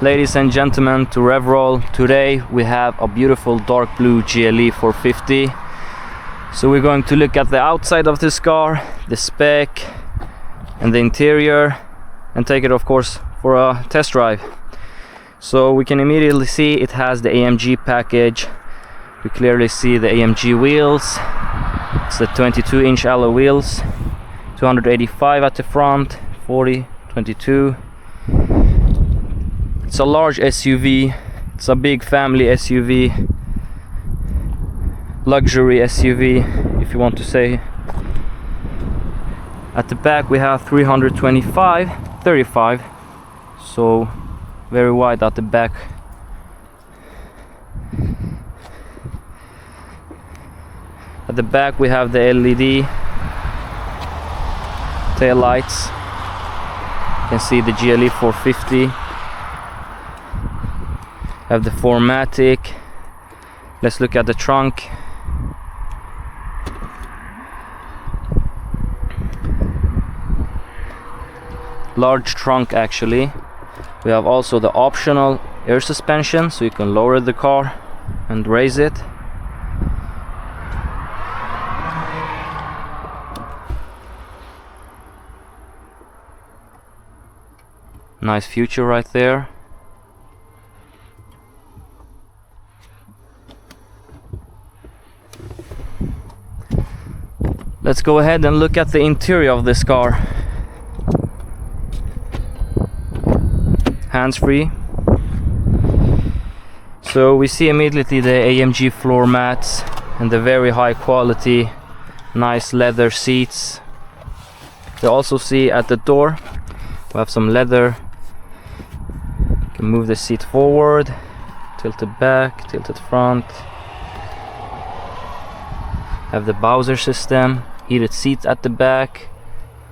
Ladies and gentlemen, to Rev&Roll. Today we have a beautiful dark blue GLE450. So we're going to look at the outside of this car, the spec and the interior, and take it of course for a test drive. So we can immediately see it has the AMG package. We clearly see the AMG wheels. It's the 22-inch alloy wheels, 285 at the front, 40, 22. It's a large SUV. It's a big family SUV, luxury SUV if you want to say. At the back we have 35, so very wide at the back. At the back we have the LED tail lights. You can see the GLE450. Have the 4MATIC. Let's look at the trunk. Large trunk actually. We have also the optional air suspension, so you can lower the car and raise it. Nice future right there. Let's go ahead and look at the interior of this car. Hands-free. So we see immediately the AMG floor mats and the very high quality, nice leather seats. You also see at the door we have some leather. You can move the seat forward, tilt it back, tilt it front. Have the Bowser system, heated seats at the back.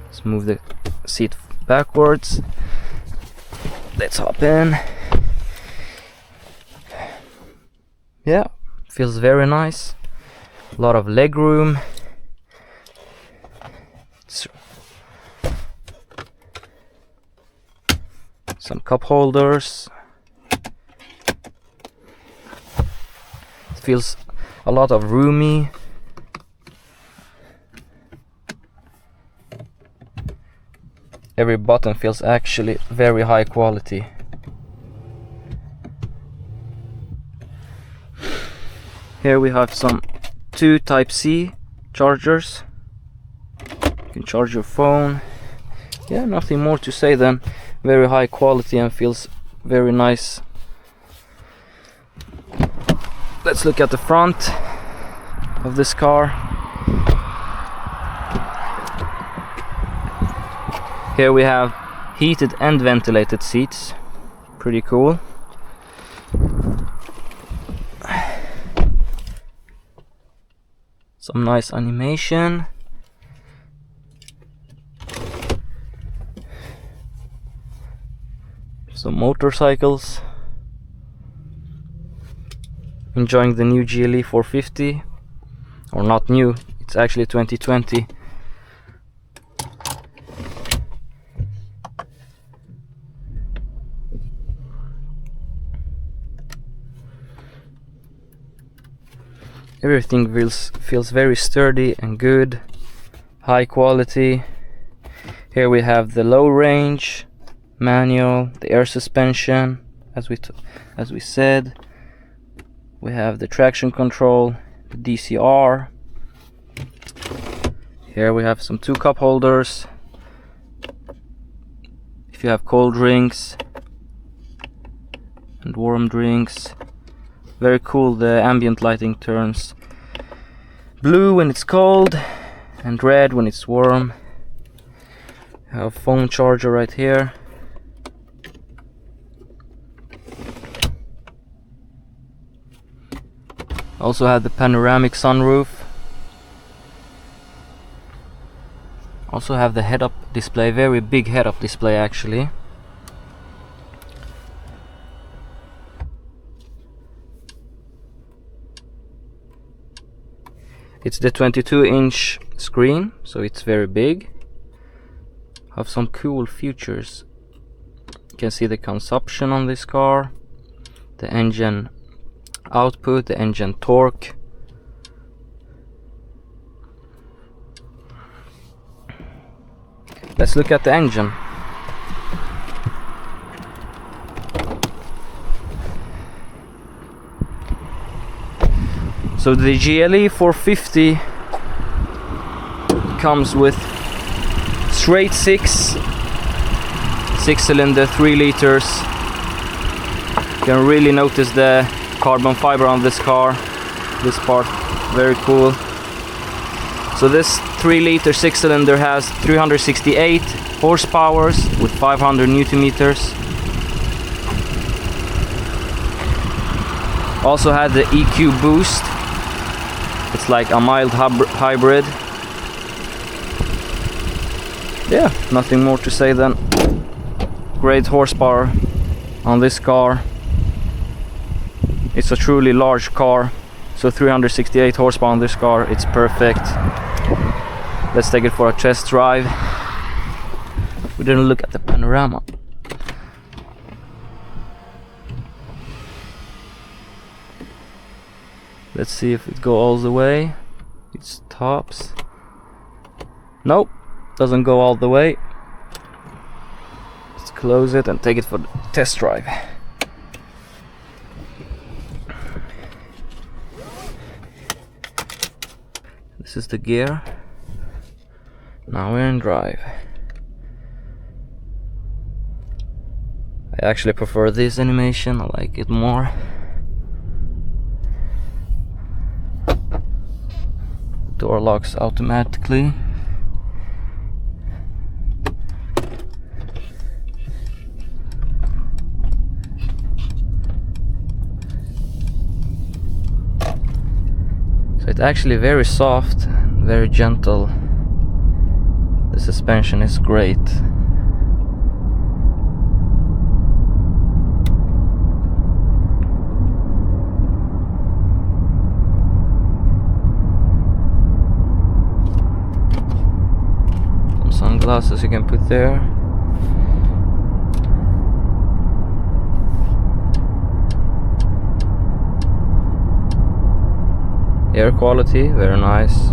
Let's move the seat backwards. Let's hop in. Yeah, feels very nice. A lot of leg room. Some cup holders. It feels a lot of roomy. Every button feels actually very high quality. Here we have some 2 Type-C chargers. You can charge your phone. Yeah, nothing more to say than very high quality and feels very nice. Let's look at the front of this car. Here we have heated and ventilated seats. Pretty cool. Some nice animation. Some motorcycles. Enjoying the new GLE450. Or not new, it's actually 2020. Everything feels very sturdy and good, high quality. Here we have the low range, manual, the air suspension, as we said. We have the traction control, the DCR. Here we have some 2 cup holders. If you have cold drinks and warm drinks. Very cool, the ambient lighting turns blue when it's cold and red when it's warm. I have a phone charger right here. Also have the panoramic sunroof. Also have the head-up display, very big head-up display actually. It's the 22-inch screen, so it's very big. Have some cool features. You can see the consumption on this car, the engine output, the engine torque. Let's look at the engine. So the GLE450 comes with straight 6-cylinder 3 liters. You can really notice the carbon fiber on this car. This part, very cool. So this 3-liter 6-cylinder has 368 horsepower with 500 Newton meters. Also had the EQ boost. It's like a mild hybrid. Yeah, nothing more to say than great horsepower on this car. It's a truly large car, so 368 horsepower on this car, it's perfect. Let's take it for a test drive. We didn't look at the panorama. Let's see if it goes all the way. It stops. Nope, doesn't go all the way. Let's close it and take it for the test drive. This is the gear. Now we're in drive. I actually prefer this animation, I like it more. Door locks automatically. So it's actually very soft, very gentle. The suspension is great. Sunglasses you can put there. Air quality, very nice.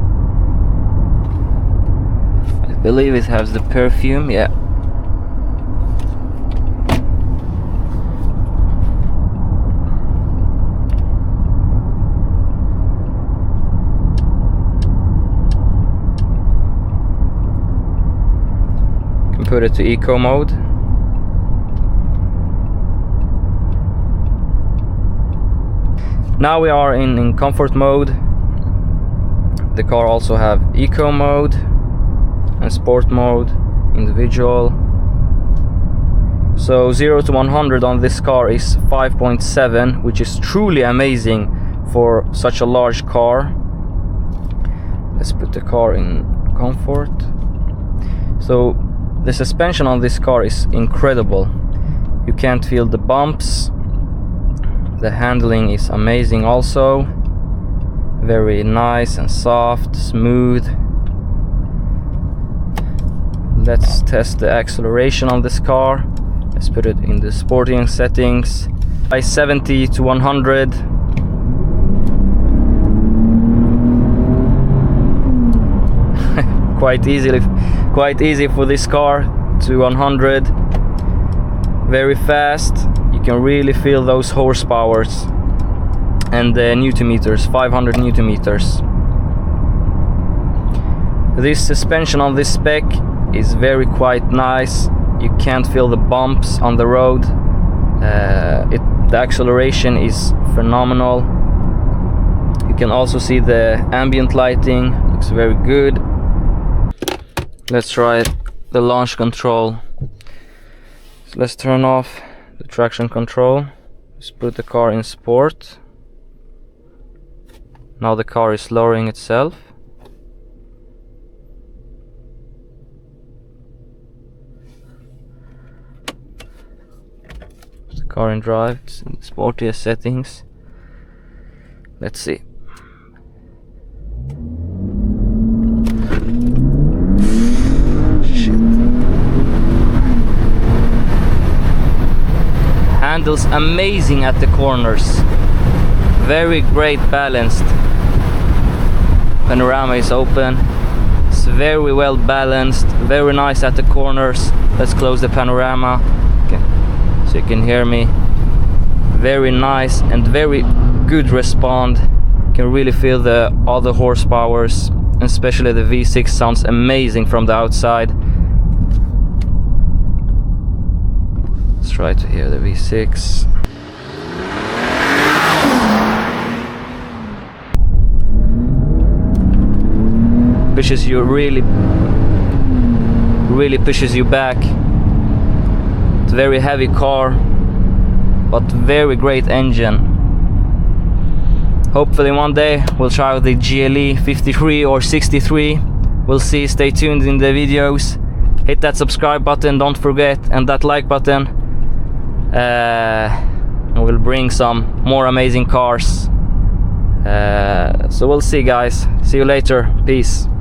I believe it has the perfume, yeah. Put it to eco mode. Now we are in comfort mode. The car also have eco mode and sport mode, individual. So 0 to 100 on this car is 5.7, which is truly amazing for such a large car. Let's put the car in comfort. So the suspension on this car is incredible. You can't feel the bumps. The handling is amazing also. Very nice and soft, smooth. Let's test the acceleration on this car. Let's put it in the sporting settings. By 70 to 100. Quite easy for this car to 100. Very fast. You can really feel those horsepowers and the Newton meters, 500 Newton meters. This suspension on this spec is very quite nice. You can't feel the bumps on the road. The acceleration is phenomenal. You can also see the ambient lighting, looks very good. Let's try the launch control. So let's turn off the traction control. Let's put the car in sport. Now the car is lowering itself. The car in drive, it's in sportier settings. Let's see. handles amazing at the corners. Very great balanced. Panorama is open. It's very well balanced, very nice at the corners. Let's close the panorama, okay, so you can hear me. Very nice and very good respond. You can really feel the other horsepowers, especially the V6 sounds amazing from the outside. Let's try to hear the V6. Pushes you really pushes you back. It's a very heavy car, but very great engine. Hopefully one day we'll try the GLE53 or 63. We'll see. Stay tuned in the videos. Hit that subscribe button, don't forget, and that like button. And we'll bring some more amazing cars. So we'll see, guys. See you later. Peace.